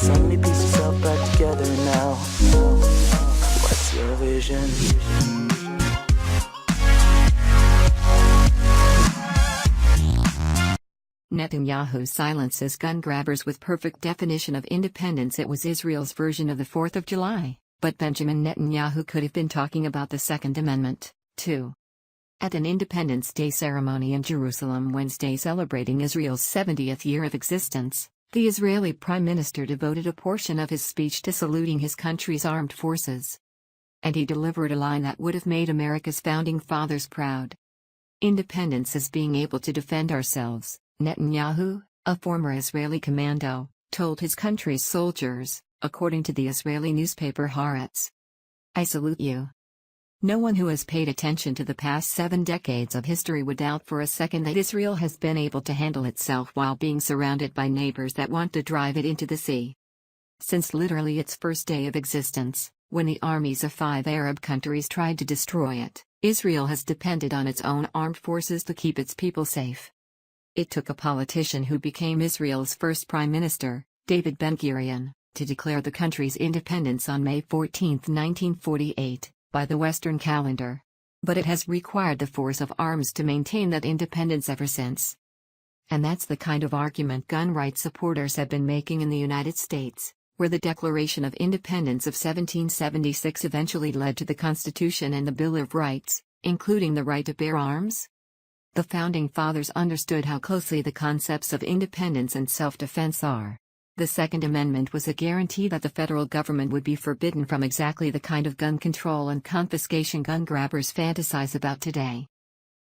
Let me piece yourself back together now. What's your vision? Netanyahu silences gun grabbers with perfect definition of independence. It was Israel's version of the 4th of July, but Benjamin Netanyahu could have been talking about the Second Amendment, too. At an Independence Day ceremony in Jerusalem Wednesday celebrating Israel's 70th year of existence, the Israeli Prime Minister devoted a portion of his speech to saluting his country's armed forces. And he delivered a line that would have made America's founding fathers proud. Independence is being able to defend ourselves, Netanyahu, a former Israeli commando, told his country's soldiers, according to the Israeli newspaper Haaretz. I salute you. No one who has paid attention to the past 7 decades of history would doubt for a second that Israel has been able to handle itself while being surrounded by neighbors that want to drive it into the sea. Since literally its first day of existence, when the armies of 5 Arab countries tried to destroy it, Israel has depended on its own armed forces to keep its people safe. It took a politician who became Israel's first prime minister, David Ben-Gurion, to declare the country's independence on May 14, 1948. By the Western calendar. But it has required the force of arms to maintain that independence ever since. And that's the kind of argument gun rights supporters have been making in the United States, where the Declaration of Independence of 1776 eventually led to the Constitution and the Bill of Rights, including the right to bear arms. The Founding Fathers understood how closely the concepts of independence and self-defense are. The Second Amendment was a guarantee that the federal government would be forbidden from exactly the kind of gun control and confiscation gun grabbers fantasize about today.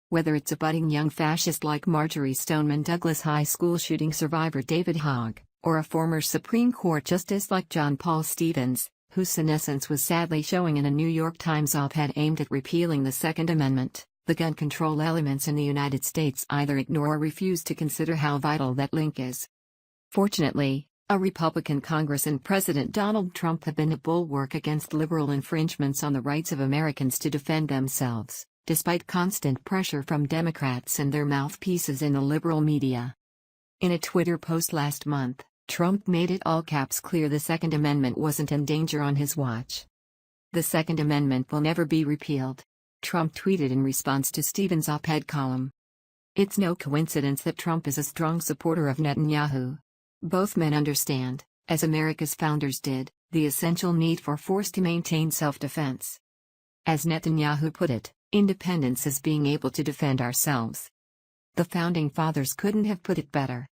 Whether it's a budding young fascist like Marjorie Stoneman Douglas high school shooting survivor David Hogg, or a former Supreme Court justice like John Paul Stevens, whose senescence was sadly showing in a New York Times op-ed aimed at repealing the Second Amendment, the gun control elements in the United States either ignore or refuse to consider how vital that link is. Fortunately, a Republican Congress and President Donald Trump have been a bulwark against liberal infringements on the rights of Americans to defend themselves, despite constant pressure from Democrats and their mouthpieces in the liberal media. In a Twitter post last month, Trump made it all caps clear the Second Amendment wasn't in danger on his watch. The Second Amendment will never be repealed, Trump tweeted in response to Stevens' op-ed column. It's no coincidence that Trump is a strong supporter of Netanyahu. Both men understand, as America's founders did, the essential need for force to maintain self-defense. As Netanyahu put it, independence is being able to defend ourselves. The Founding Fathers couldn't have put it better.